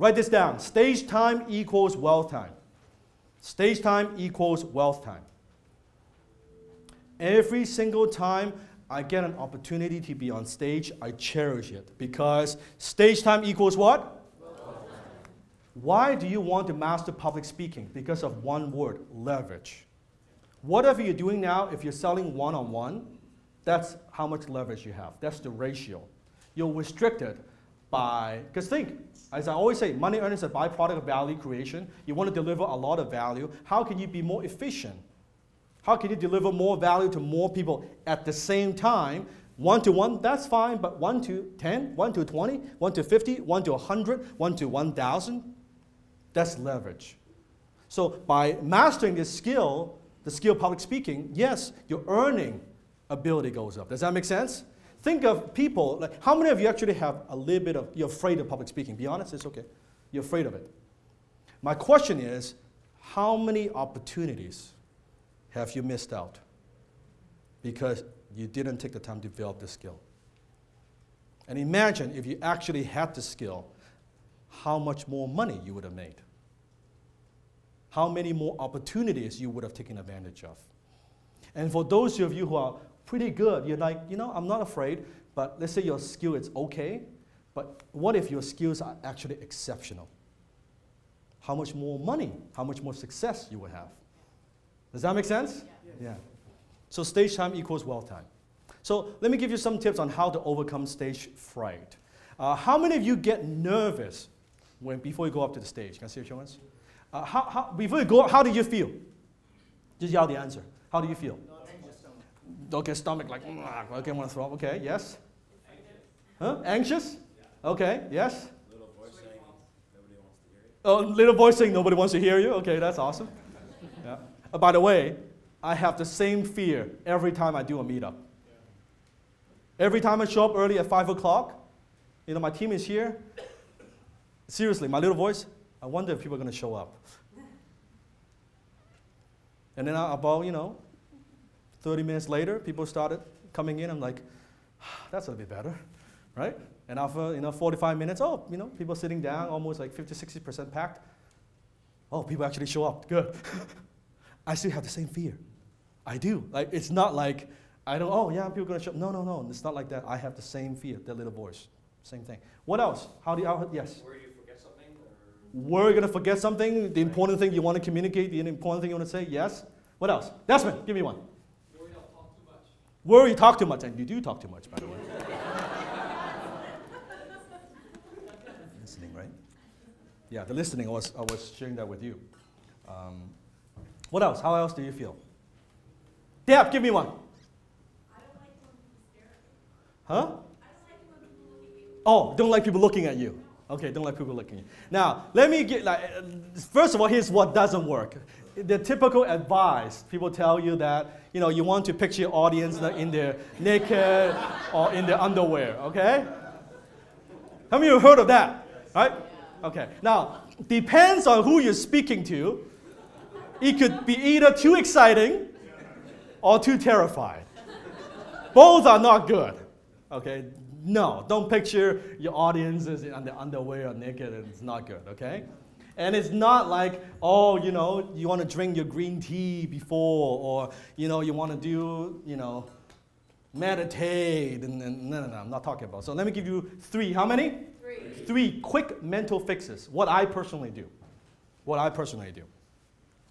Write this down. Stage time equals wealth time. Stage time equals wealth time. Every single time I get an opportunity to be on stage, I cherish it because stage time equals what? Why do you want to master public speaking? Because of one word, leverage. Whatever you're doing now, if you're selling one-on-one, that's how much leverage you have. That's the ratio. You're restricted by, because think, as I always say, money earning is a byproduct of value creation. You want to deliver a lot of value. How can you be more efficient? How can you deliver more value to more people at the same time? 1 to 1, that's fine, but 1 to 10, 1 to 20, 1 to 50, 1 to 100, 1 to 1,000, that's leverage. So by mastering this skill, the skill of public speaking, yes, your earning ability goes up. Does that make sense? Think of people, like how many of you actually have a little bit of, you're afraid of public speaking? Be honest, it's okay. You're afraid of it. My question is, how many opportunities have you missed out because you didn't take the time to develop the skill? And imagine if you actually had the skill, how much more money you would have made. How many more opportunities you would have taken advantage of. And for those of you who are pretty good, you're like, you know, I'm not afraid, but let's say your skill is okay, but what if your skills are actually exceptional? How much more money, how much more success you would have. Does that make sense? Yeah. So stage time equals wealth time. So let me give you some tips on how to overcome stage fright. How many of you get nervous before you go up to the stage? Can I see your hands? Before you go up, how do you feel? Just yell the answer. How do you feel? Okay, stomach like, okay, I want to throw up. Okay, yes? Huh? Anxious? Okay, yes? Little voice saying nobody wants to hear you. Oh, little voice saying nobody wants to hear you? Okay, that's awesome. Yeah. By the way, I have the same fear every time I do a meetup. Every time I show up early at 5 o'clock, you know, my team is here. Seriously, my little voice, I wonder if people are going to show up. And then about, 30 minutes later, people started coming in. I'm like, that's a bit better, right? And after, 45 minutes, people sitting down, almost like 50, 60% packed. Oh, people actually show up, good. I still have the same fear. I do. Like, it's not like, I don't, oh yeah, people are going to show up. No, it's not like that. I have the same fear, that little voice. Same thing. What else? Yes? Worry you forget something? Worry you're going to forget something? The important thing you want to communicate, the important thing you want to say? Yes? What else? Desmond, give me one. Worry you don't talk too much. Worry you talk too much, and you do talk too much, by the way. Listening, right? Yeah, the listening, I was sharing that with you. What else? How else do you feel? Deb, give me one. I don't like when people stare at me. Huh? I don't like when people look at you. Oh, don't like people looking at you. Okay, don't like people looking at you. Now, let me get first of all, here's what doesn't work. The typical advice, people tell you that, you want to picture your audience in their naked or in their underwear, okay? How many of you have heard of that, right? Okay, now, depends on who you're speaking to. It could be either too exciting or too terrified. Both are not good, okay? No, don't picture your audience as in the underwear or naked, it's not good, okay? And it's not like, oh, you want to drink your green tea before, or, you want to do, meditate, and no, I'm not talking about. So let me give you 3, how many? 3. 3 quick mental fixes, what I personally do.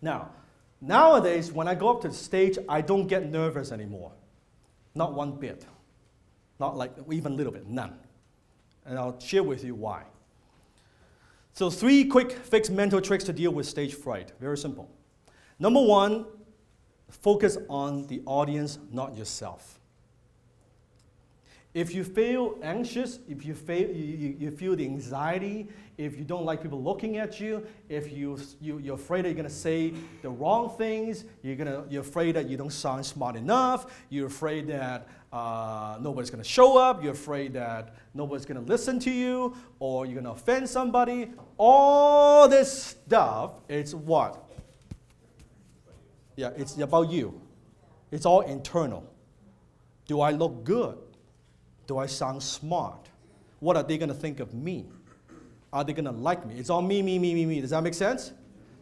Now, nowadays, when I go up to the stage, I don't get nervous anymore. Not one bit. Not like even a little bit, none. And I'll share with you why. So 3 quick fixed mental tricks to deal with stage fright. Very simple. Number 1, focus on the audience, not yourself. If you feel anxious, if you feel the anxiety, if you don't like people looking at you, if you're afraid that you're going to say the wrong things, you're afraid that you don't sound smart enough, you're afraid that nobody's going to show up, you're afraid that nobody's going to listen to you, or you're going to offend somebody, all this stuff, it's what? Yeah, it's about you. It's all internal. Do I look good? Do I sound smart? What are they going to think of me? Are they going to like me? It's all me, me, me, me, me. Does that make sense?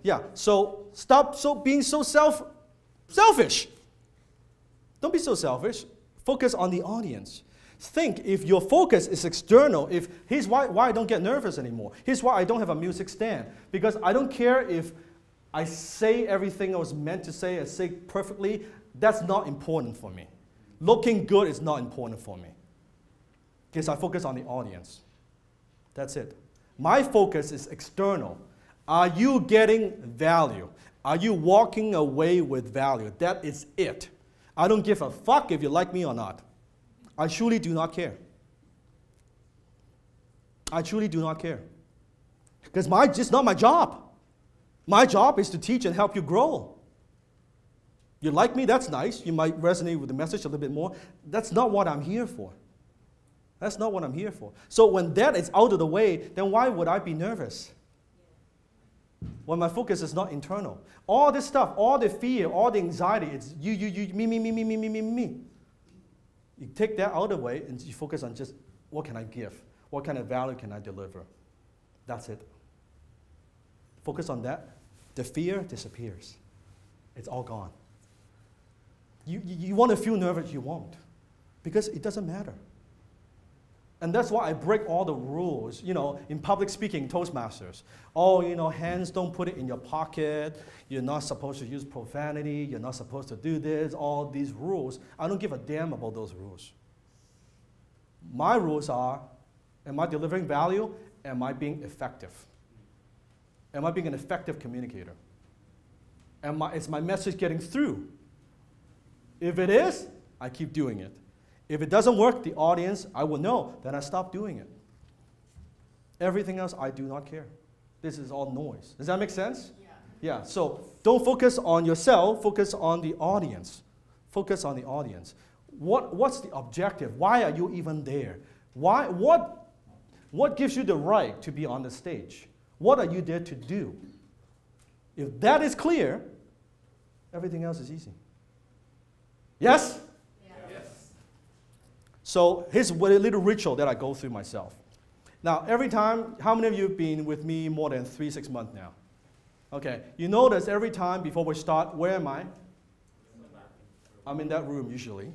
Yeah. So stop being so selfish. Don't be so selfish. Focus on the audience. Think if your focus is external, here's why I don't get nervous anymore. Here's why I don't have a music stand. Because I don't care if I say everything I was meant to say, I say perfectly. That's not important for me. Looking good is not important for me. Because I focus on the audience. That's it. My focus is external. Are you getting value? Are you walking away with value? That is it. I don't give a fuck if you like me or not. I truly do not care. I truly do not care. Because it's not my job. My job is to teach and help you grow. You like me, that's nice. You might resonate with the message a little bit more. That's not what I'm here for. That's not what I'm here for. So when that is out of the way, then why would I be nervous? When my focus is not internal. All this stuff, all the fear, all the anxiety, it's you, me, me, me, me, me, me, me, me. You take that out of the way and you focus on just what can I give? What kind of value can I deliver? That's it. Focus on that. The fear disappears. It's all gone. You want to feel nervous, you won't. Because it doesn't matter. And that's why I break all the rules, in public speaking, Toastmasters. Oh, hands don't put it in your pocket. You're not supposed to use profanity. You're not supposed to do this, all these rules. I don't give a damn about those rules. My rules are, am I delivering value? Am I being effective? Am I being an effective communicator? Is my message getting through? If it is, I keep doing it. If it doesn't work, the audience, I will know, then I stop doing it. Everything else, I do not care. This is all noise. Does that make sense? Yeah. So don't focus on yourself, focus on the audience. Focus on the audience. What's the objective? Why are you even there? What gives you the right to be on the stage? What are you there to do? If that is clear, everything else is easy. Yes? So here's a little ritual that I go through myself. Now, every time, how many of you have been with me more than 3-6 months now? Okay, you notice every time before we start, where am I? I'm in that room usually.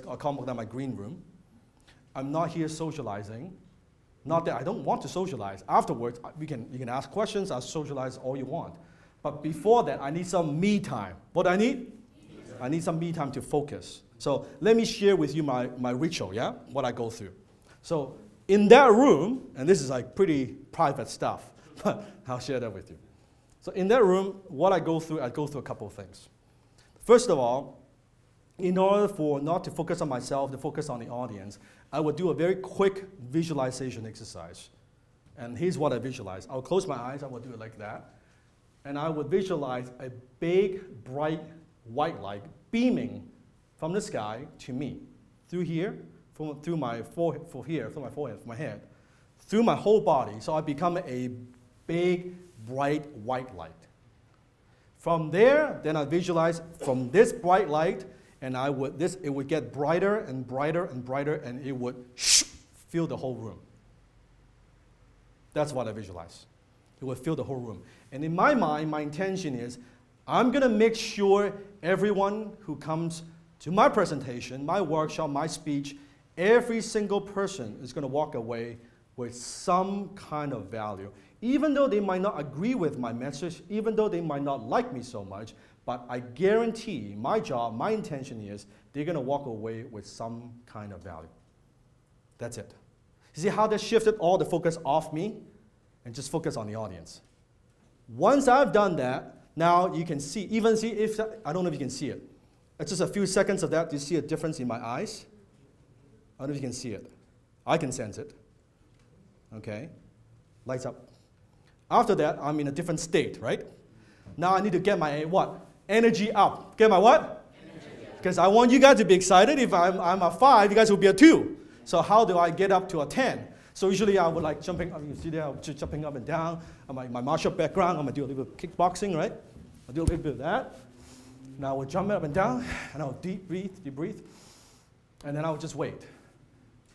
I'll call that my green room. I'm not here socializing. Not that I don't want to socialize. Afterwards, you can ask questions, I'll socialize all you want. But before that, I need some me time. What do I need? I need some me time to focus. So let me share with you my ritual, yeah? What I go through. So in that room, and this is like pretty private stuff, but I'll share that with you. So in that room, what I go through a couple of things. First of all, in order for not to focus on myself, to focus on the audience, I would do a very quick visualization exercise. And here's what I visualize. I'll close my eyes, I will do it like that. And I would visualize a big, bright, white light beaming from the sky to me, through here, through my forehead, from my head, through my whole body, so I become a big, bright white light. From there, then I visualize from this bright light, and it would get brighter and brighter and brighter, and it would fill the whole room. That's what I visualize. It would fill the whole room. And in my mind, my intention is, I'm going to make sure everyone who comes to my presentation, my workshop, my speech, every single person is going to walk away with some kind of value. Even though they might not agree with my message, even though they might not like me so much, but I guarantee my job, my intention is they're going to walk away with some kind of value. That's it. You see how that shifted all the focus off me and just focus on the audience. Once I've done that, now you can see, I don't know if you can see it. It's just a few seconds of that. Do you see a difference in my eyes? I don't know if you can see it. I can sense it. Okay? Lights up. After that, I'm in a different state, right? Now I need to get my what? Energy up. Get my what? Because I want you guys to be excited. If I'm a 5, you guys will be a 2. So how do I get up to a 10? So usually I would like jumping up. You see there, I'm just jumping up and down. My martial background, I'm going to do a little bit of kickboxing, right? I'll do a little bit of that. Now I would jump up and down, and I would deep breathe. And then I would just wait.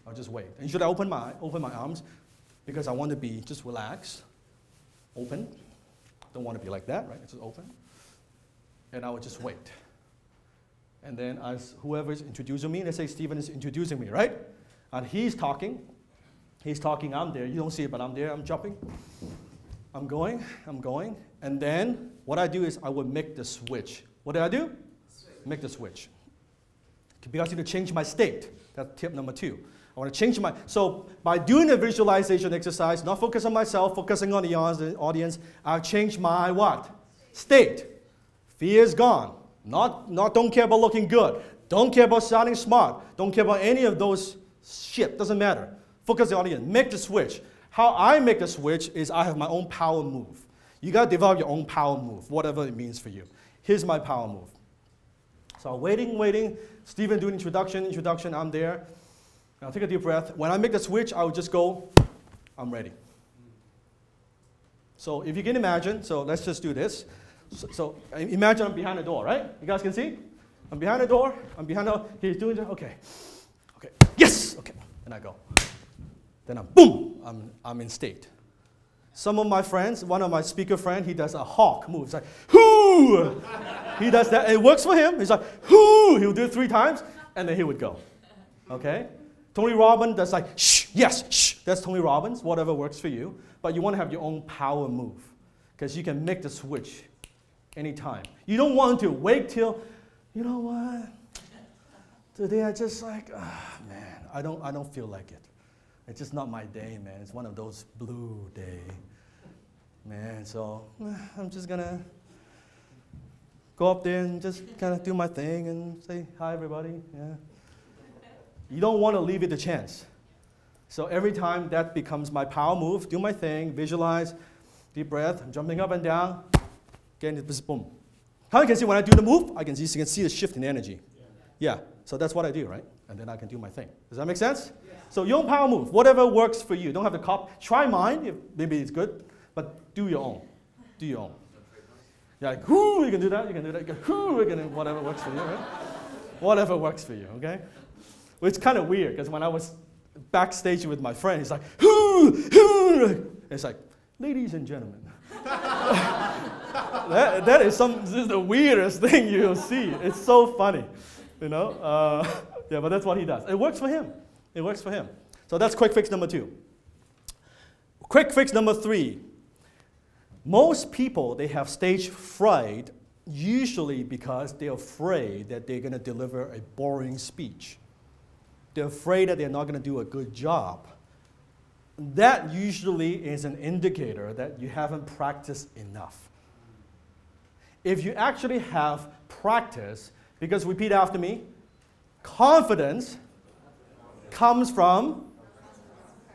I'll just wait. And usually I open my arms, because I want to be just relaxed, open. Don't want to be like that, right? It's just open. And I would just wait. And then as whoever is introducing me, let's say Stephen is introducing me, right? And he's talking, I'm there. You don't see it, but I'm there, I'm jumping. I'm going. And then what I do is I would make the switch. What did I do? Make the switch. Because I need to change my state. That's tip number 2. I want to change my, so by doing the visualization exercise, not focusing on myself, focusing on the audience, I've changed my what? State. Fear is gone. Not don't care about looking good. Don't care about sounding smart. Don't care about any of those shit. Doesn't matter. Focus on the audience. Make the switch. How I make the switch is I have my own power move. You got to develop your own power move, whatever it means for you. Here's my power move. So waiting. Stephen doing introduction, I'm there. I'll take a deep breath. When I make the switch, I would just go, I'm ready. So if you can imagine, so let's just do this. So imagine I'm behind the door, right? You guys can see? I'm behind the door. He's doing it. Okay. Yes. Okay. And I go. Then I'm in state. Some of my friends, one of my speaker friends, he does a hawk move. It's like, hoo! He does that. It works for him. He's like, hoo! He'll do it 3 times, and then he would go. Okay? Tony Robbins, that's like, shh, yes, shh. That's Tony Robbins, whatever works for you. But you want to have your own power move, because you can make the switch anytime. You don't want to wait till, you know what? Today I just like, man, I don't feel like it. It's just not my day, man. It's one of those blue days, man. So I'm just gonna go up there and just kind of do my thing and say hi, everybody. Yeah. You don't want to leave it to chance. So every time that becomes my power move, do my thing, visualize, deep breath, I'm jumping up and down, again, just boom. How you can see when I do the move, you can see the shift in energy. Yeah, so that's what I do, right? And then I can do my thing. Does that make sense? Yeah. So your own power move, whatever works for you. Don't have to copy. Try mine, if maybe it's good, but do your own. Do your own. Yeah, like, whoo, you can do that, you can do that, you can, whoo, you can do whatever works for you, right? Whatever works for you, okay? Well, it's kind of weird, because when I was backstage with my friend, he's like, hoo, hoo. It's like, ladies and gentlemen. that is this is the weirdest thing you'll see. It's so funny, you know? Yeah, but that's what he does. It works for him. It works for him. So that's quick fix number 2. Quick fix number 3. Most people, they have stage fright, usually because they're afraid that they're going to deliver a boring speech. They're afraid that they're not going to do a good job. That usually is an indicator that you haven't practiced enough. If you actually have practice, because repeat after me, confidence comes from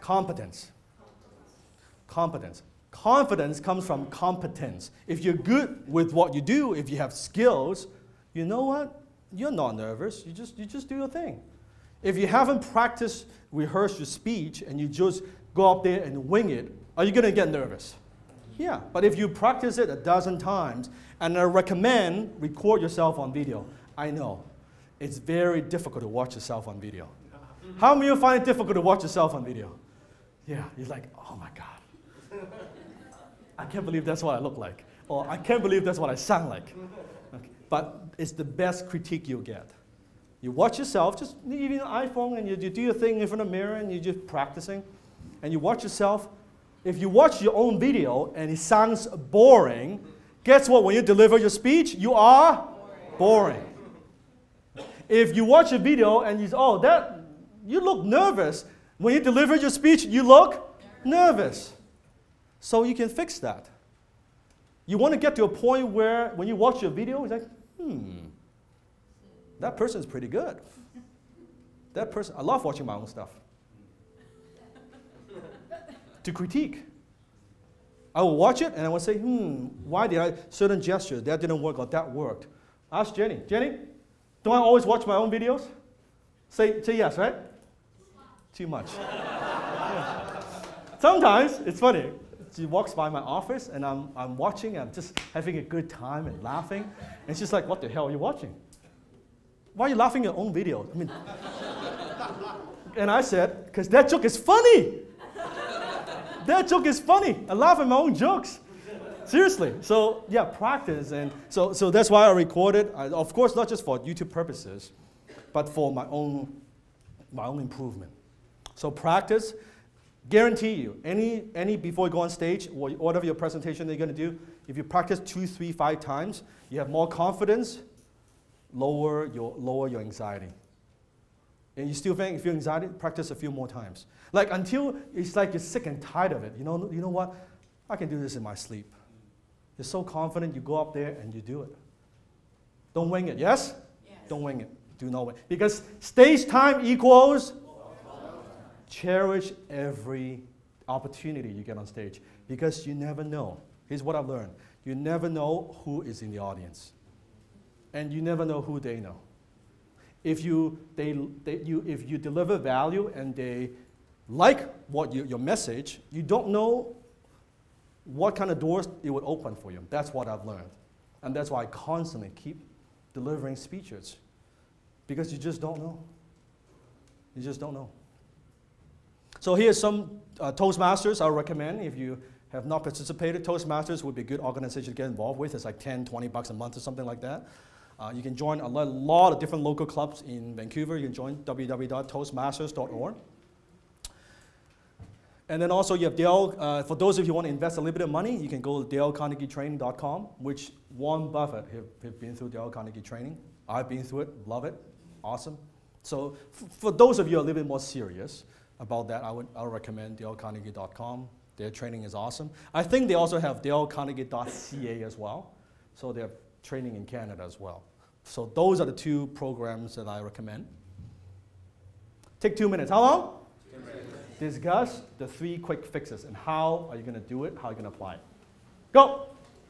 competence. Competence. Confidence comes from competence. If you're good with what you do, if you have skills, you know what? You're not nervous. You just do your thing. If you haven't practiced, rehearsed your speech, and you just go up there and wing it, are you going to get nervous? Yeah, but if you practice it a dozen times, and I recommend record yourself on video. I know, it's very difficult to watch yourself on video. How many of you find it difficult to watch yourself on video? Yeah, you're like, oh my God. I can't believe that's what I look like. Or I can't believe that's what I sound like. Okay. But it's the best critique you'll get. You watch yourself, just even an iPhone, and you do your thing in front of the mirror, and you're just practicing. And you watch yourself. If you watch your own video and it sounds boring, guess what? When you deliver your speech, you are boring. If you watch a video and you look nervous. When you deliver your speech, you look nervous. So you can fix that. You want to get to a point where when you watch your video, it's like, that person's pretty good. That person, I love watching my own stuff. To critique. I will watch it and I will say, why did I, certain gesture, that didn't work or that worked. Ask Jenny. Jenny, don't I always watch my own videos? Say yes, right? Too much. Yeah. Sometimes, it's funny, she walks by my office and I'm watching, I'm just having a good time and laughing. And she's like, what the hell are you watching? Why are you laughing at your own video? I mean, and I said, because that joke is funny. That joke is funny. I laugh at my own jokes. Seriously. So yeah, practice. And so that's why I recorded. Of course, not just for YouTube purposes, but for my own improvement. So practice. Guarantee you, any before you go on stage, or whatever your presentation they're going to do, if you practice 2, 3, 5 times, you have more confidence, lower your anxiety. And you still think, if you're anxiety, practice a few more times. Like until it's like you're sick and tired of it. You know what? I can do this in my sleep. You're so confident, you go up there and you do it. Don't wing it, yes? Yes. Don't wing it. Do not wing. Because stage time equals cherish every opportunity you get on stage. Because you never know. Here's what I've learned. You never know who is in the audience. And you never know who they know. If you deliver value and they like your message, you don't know what kind of doors it would open for you. That's what I've learned. And that's why I constantly keep delivering speeches. Because you just don't know. You just don't know. So here's some Toastmasters I recommend. If you have not participated, Toastmasters would be a good organization to get involved with. It's like $10, $20 a month or something like that. You can join a lot of different local clubs in Vancouver. You can join www.toastmasters.org. And then also you have Dale, for those of you who want to invest a little bit of money, you can go to dalecarnegietraining.com, which Warren Buffett have been through Dale Carnegie Training. I've been through it, love it, awesome. So for those of you who are a little bit more serious about that, I would recommend dalecarnegie.com. Their training is awesome. I think they also have dalecarnegie.ca as well. So they have training in Canada as well. So those are the 2 programs that I recommend. Take 2 minutes. How long? 2 minutes. Discuss the 3 quick fixes and how are you going to do it, how are you going to apply it. Go!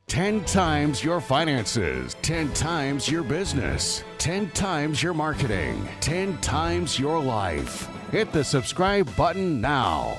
10 times your finances, 10 times your business, 10 times your marketing, 10 times your life. Hit the subscribe button now.